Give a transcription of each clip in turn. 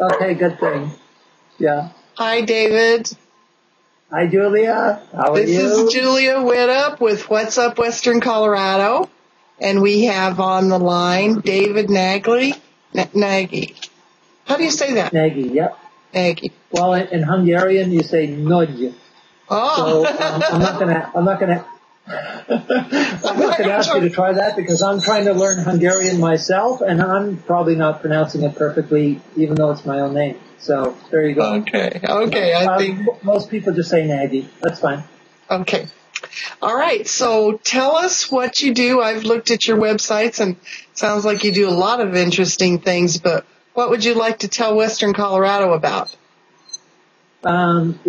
Okay, good thing. Yeah. Hi, David. Hi, Julia. How are you? This is Julia Widup with What's Up Western Colorado. And we have on the line David Nagy. Nagy. How do you say that? Nagy, yep. Nagy. Well, in Hungarian, you say Nagy. Oh. So I'm not gonna ask you to try that because I'm trying to learn Hungarian myself, and I'm probably not pronouncing it perfectly, even though it's my own name. So there you go. Okay. I think most people just say Nagy. That's fine. Okay. All right. So tell us what you do. I've looked at your websites, and it sounds like you do a lot of interesting things. But what would you like to tell Western Colorado about? I'm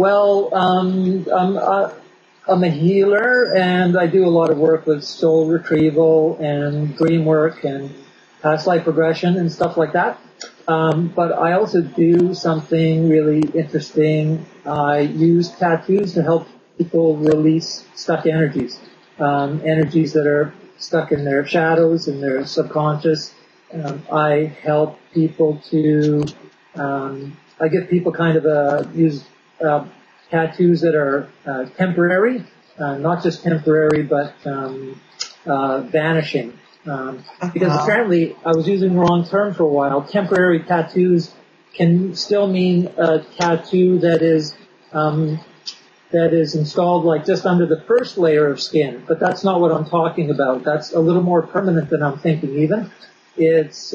a healer, and I do a lot of work with soul retrieval and dream work and past life regression and stuff like that. But I also do something really interesting. I use tattoos to help people release stuck energies, energies that are stuck in their shadows, in their subconscious. I help people to, I give people kind of use tattoos that are temporary, not just temporary, but vanishing. Because apparently I was using the wrong term for a while. Temporary tattoos can still mean a tattoo that is installed like just under the first layer of skin, but that's not what I'm talking about. That's a little more permanent than I'm thinking even. It's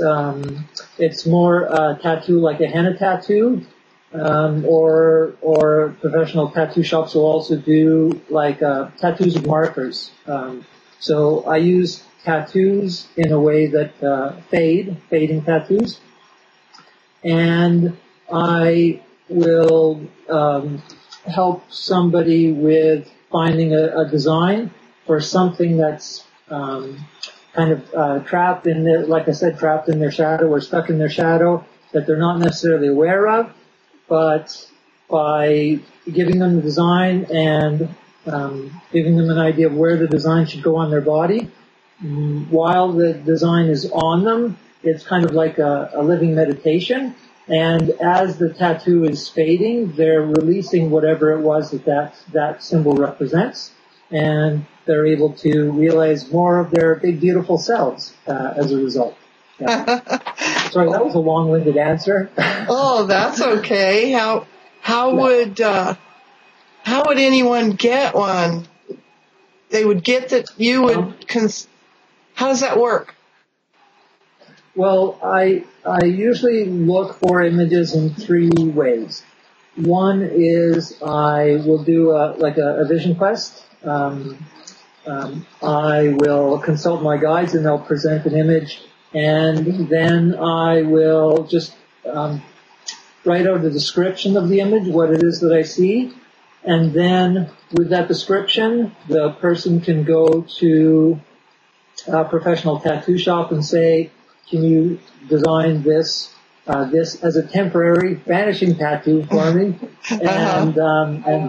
more a tattoo like a henna tattoo, or professional tattoo shops will also do like tattoos of markers. So I use tattoos in a way that fading tattoos, and I will help somebody with finding a design for something that's kind of trapped in their, like I said, trapped in their shadow or stuck in their shadow that they're not necessarily aware of. But by giving them the design and giving them an idea of where the design should go on their body, while the design is on them, it's kind of like a living meditation. And as the tattoo is fading, they're releasing whatever it was that symbol represents, and they're able to realize more of their big, beautiful selves as a result. Yeah. Sorry, that was a long-winded answer. Oh, that's okay. How would anyone get one? They would get that you would. How does that work? Well, I usually look for images in three ways. One is I will do a vision quest. I will consult my guides, and they'll present an image. And then I will just write out a description of the image, what it is that I see. And then with that description, the person can go to a professional tattoo shop and say, can you design this as a temporary vanishing tattoo for me? And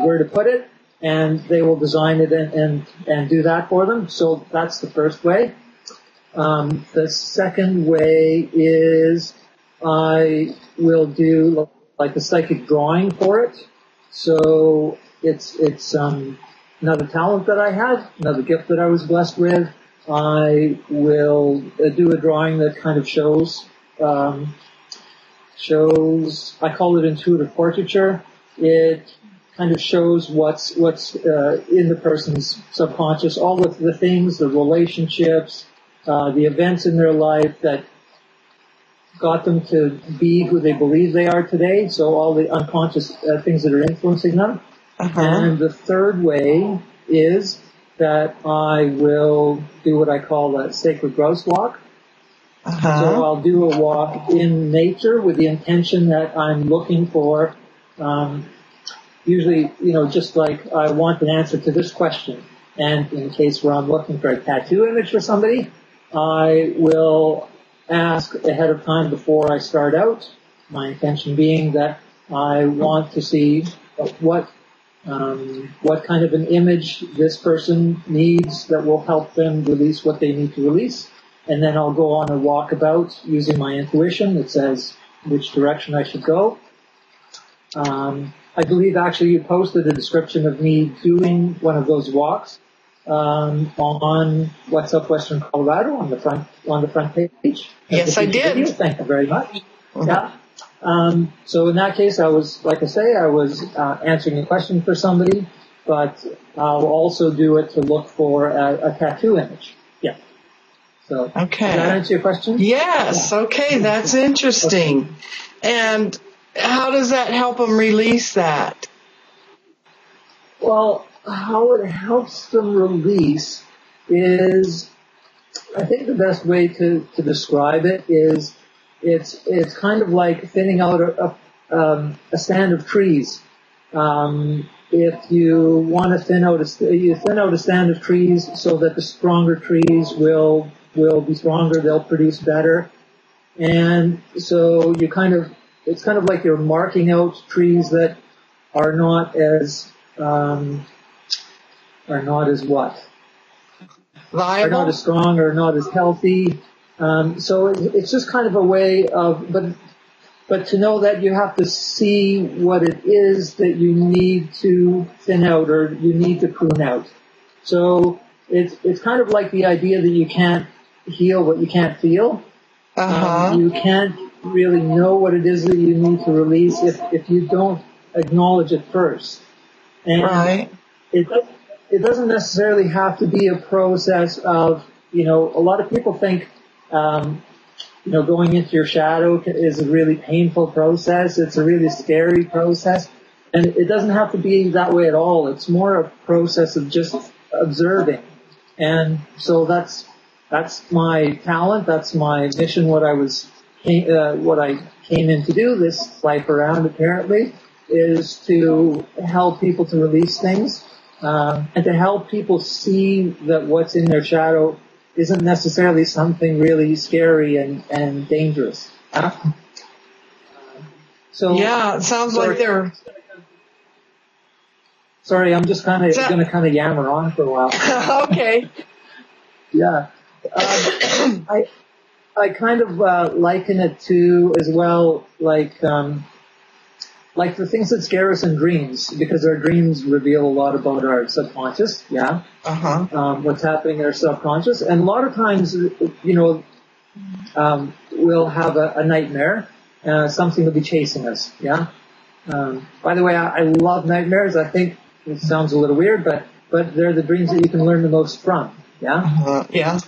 where to put it. And they will design it and do that for them. So that's the first way. The second way is I will do like a psychic drawing for it. So it's another talent that I have, another gift that I was blessed with. I will do a drawing that kind of shows, I call it intuitive portraiture. It kind of shows what's in the person's subconscious, all of the things, the relationships, the events in their life that got them to be who they believe they are today. So all the unconscious things that are influencing them. And the third way is that I will do what I call a sacred grouse walk. So I'll do a walk in nature with the intention that I'm looking for, usually, just like I want an answer to this question. And in case where I'm looking for a tattoo image for somebody, I will ask ahead of time before I start out, my intention being that I want to see what kind of an image this person needs that will help them release what they need to release. And then I'll go on a walkabout using my intuition that says, which direction I should go. I believe actually you posted a description of me doing one of those walks on What's Up Western Colorado on the front page. Yes, I did. Video. Thank you very much. Yeah. So in that case, I was answering a question for somebody, but I'll also do it to look for a tattoo image. Yeah. So, okay. Does that answer your question? Yes. Yeah. Okay. That's interesting. Okay. And how does that help them release that? Well, how it helps them release is, I think the best way to describe it is it's kind of like thinning out a stand of trees. If you want to thin out a stand of trees so that the stronger trees will be stronger, they'll produce better. And so it's kind of like you're marking out trees that are not as what? Viable? Are not as strong or not as healthy. So it's just kind of a way of, but to know that you have to see what it is that you need to thin out or you need to prune out. So it's kind of like the idea that you can't heal what you can't feel. You can't really know what it is that you need to release if you don't acknowledge it first. And right. It doesn't necessarily have to be a process of, a lot of people think, going into your shadow is a really painful process. It's a really scary process. And it doesn't have to be that way at all. It's more a process of just observing. And so that's my talent. That's my mission. What I came in to do this life around apparently is to help people to release things, and to help people see that what's in their shadow isn't necessarily something really scary and dangerous. So yeah, it sounds like they're. Sorry, I'm just going to yammer on for a while. Okay. Yeah. I kind of liken it to as well like the things that scare us in dreams, because our dreams reveal a lot about our subconscious. Yeah. What's happening in our subconscious, and a lot of times, we'll have a nightmare. Something will be chasing us. Yeah. By the way, I love nightmares. I think it sounds a little weird, but they're the dreams that you can learn the most from. Yeah. Yeah.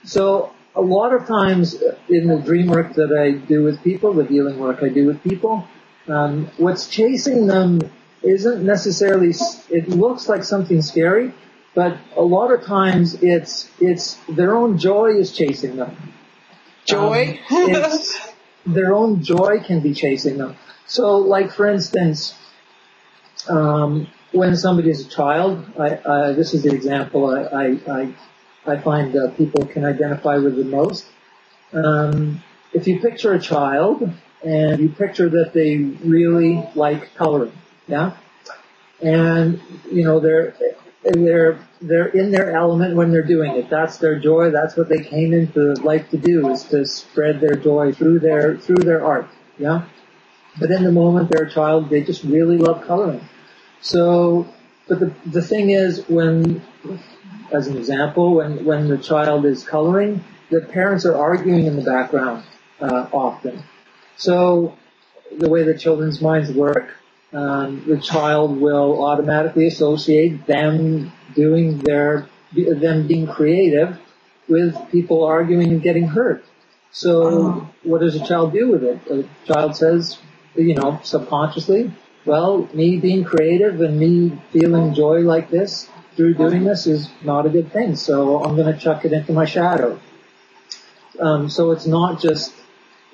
So a lot of times in the dream work that I do with people, the healing work I do with people, what's chasing them isn't necessarily, it looks like something scary, but a lot of times it's their own joy is chasing them. Joy? Their own joy can be chasing them. So like for instance, when somebody is a child, this is the example I find people can identify with the most. If you picture a child and you picture that they really like coloring, yeah, and they're in their element when they're doing it. That's their joy. That's what they came into life to do, is to spread their joy through their art, yeah. But in the moment they're a child, they just really love coloring. So, but the thing is, as an example, when the child is coloring, the parents are arguing in the background often. So the way the children's minds work, the child will automatically associate them being creative with people arguing and getting hurt. So what does a child do with it? A child says, subconsciously, well, me being creative and me feeling joy like this through doing this is not a good thing, so I'm going to chuck it into my shadow. So it's not just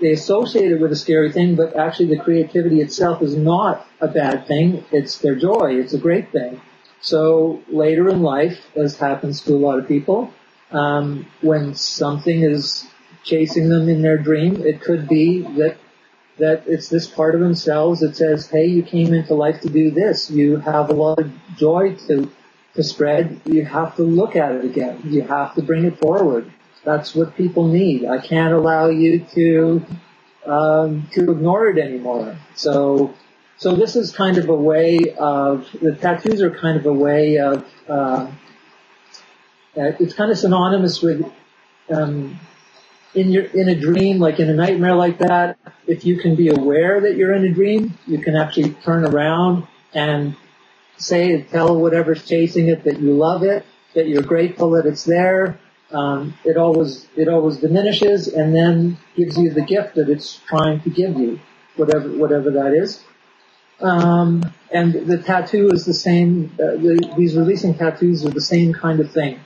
they associate it with a scary thing, but actually the creativity itself is not a bad thing. It's their joy. It's a great thing. So later in life, as happens to a lot of people, when something is chasing them in their dream, it could be that it's this part of themselves that says, hey, you came into life to do this. You have a lot of joy to spread. You have to look at it again. You have to bring it forward. That's what people need. I can't allow you to to ignore it anymore. So this is kind of a way of, the tattoos are kind of a way of, it's kind of synonymous with, in a dream, like in a nightmare like that, if you can be aware that you're in a dream, you can actually turn around and tell whatever's chasing it that you love it, that you're grateful that it's there. It always diminishes and then gives you the gift that it's trying to give you, whatever that is. And the tattoo is the same. These releasing tattoos are the same kind of thing.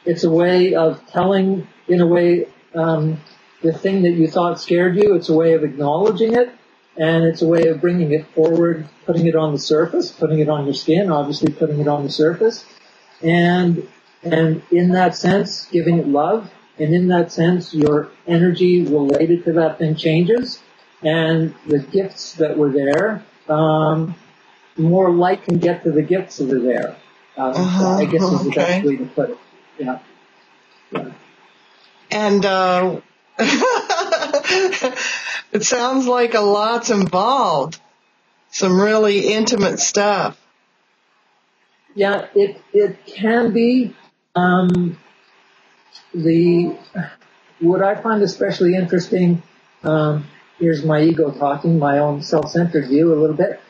It's a way of telling, in a way, the thing that you thought scared you. It's a way of acknowledging it, and it's a way of bringing it forward, putting it on the surface, putting it on your skin, obviously putting it on the surface, and in that sense, giving it love, and in that sense, your energy related to that thing changes, and the gifts that were there, more light can get to the gifts that are there. I guess is the best way to put it. Yeah. And it sounds like a lot's involved. Some really intimate stuff. Yeah, it can be. What I find especially interesting, here's my ego talking, my own self-centered view a little bit.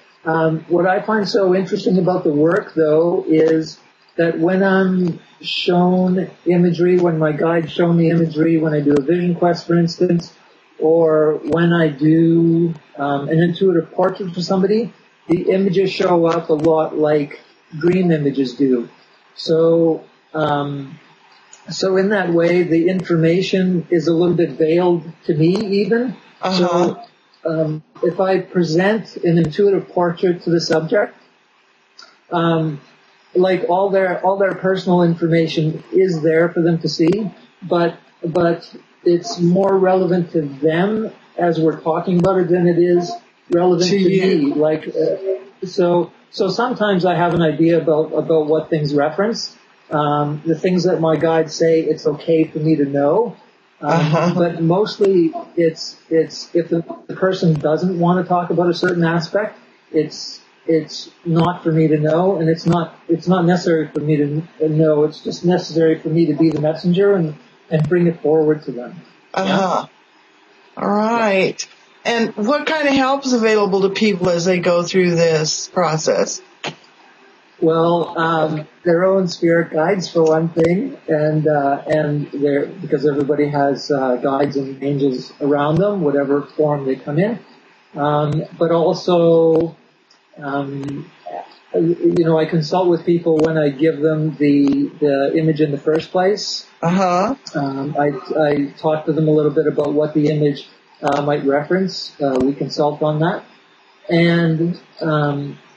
What I find so interesting about the work, though, is that when I'm shown imagery, when my guides show me imagery, when I do a vision quest, for instance, or when I do an intuitive portrait for somebody, the images show up a lot like dream images do. So in that way, the information is a little bit veiled to me even. So if I present an intuitive portrait to the subject, like all their personal information is there for them to see, but it's more relevant to them as we're talking about it than it is relevant to me. Like so sometimes I have an idea about what things reference. The things that my guides say it's okay for me to know. But mostly it's if the person doesn't want to talk about a certain aspect, it's not for me to know, and it's not necessary for me to know. It's just necessary for me to be the messenger and bring it forward to them. All right. And what kind of help is available to people as they go through this process? Well, their own spirit guides for one thing, and because everybody has guides and angels around them, whatever form they come in. But also, I consult with people when I give them the image in the first place. I talk to them a little bit about what the image might reference. We consult on that, and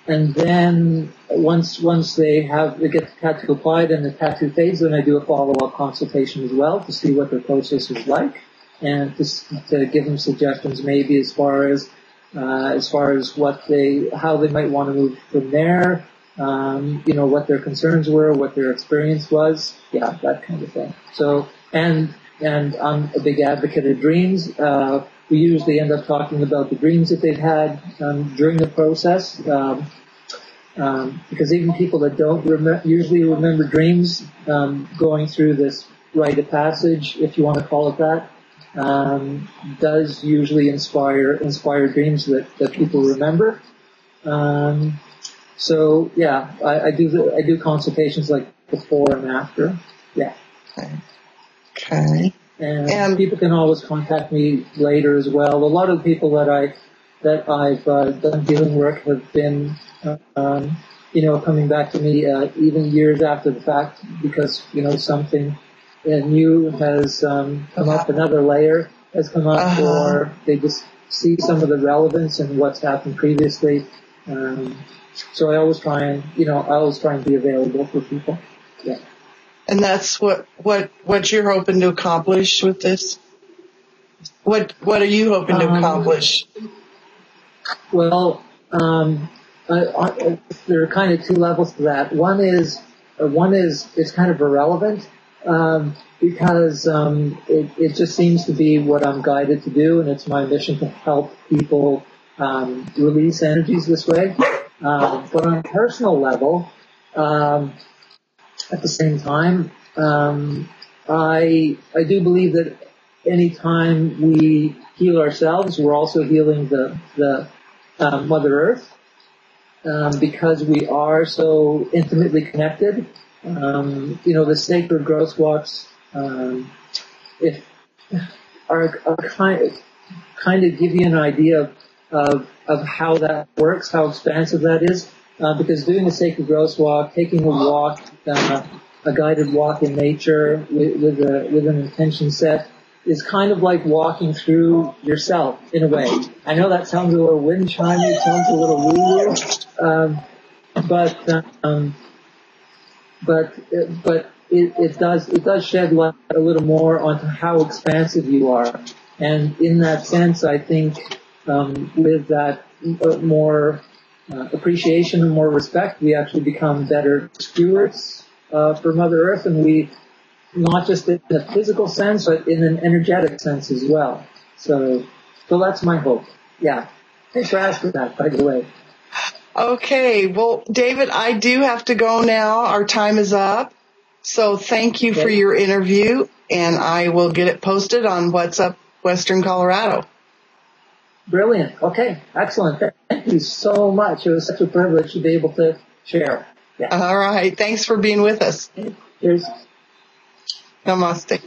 then once they get the tattoo applied and the tattoo fades, then I do a follow-up consultation as well to see what their process is like, and to give them suggestions maybe as far as how they might want to move from there, what their concerns were, what their experience was, that kind of thing. So, and I'm a big advocate of dreams. We usually end up talking about the dreams that they've had during the process, because even people that don't usually remember dreams, going through this rite of passage, if you want to call it that, does usually inspire dreams that people remember. So yeah, I do consultations like before and after. Yeah. Okay. And people can always contact me later as well. A lot of the people that I've done healing work have been, coming back to me even years after the fact because something new has come up, another layer has come up, or they just see some of the relevance in what's happened previously. So I always try and be available for people. Yeah. And that's what you're hoping to accomplish with this? What are you hoping to accomplish? Well, there are kind of two levels to that. One is it's kind of irrelevant, because it just seems to be what I'm guided to do, and it's my mission to help people release energies this way. But on a personal level, at the same time, I do believe that anytime we heal ourselves, we're also healing the Mother Earth, because we are so intimately connected. The sacred growth walks, if are kind of give you an idea of how that works, how expansive that is. Because doing a sacred growth walk, taking a walk, a guided walk in nature with an intention set, is kind of like walking through yourself in a way. I know that sounds a little wind chimey, it sounds a little woo-woo, but it does shed light a little more onto how expansive you are. And in that sense, I think with that more appreciation and more respect, we actually become better stewards for Mother Earth, and we, not just in a physical sense, but in an energetic sense as well. So that's my hope. Yeah. Thanks for asking that, by the way. Okay. Well, David, I do have to go now. Our time is up. So thank you for your interview, and I will get it posted on What's Up Western Colorado. Brilliant. Okay. Excellent. Thank you so much. It was such a privilege to be able to share. Yeah. All right. Thanks for being with us. Cheers. Namaste.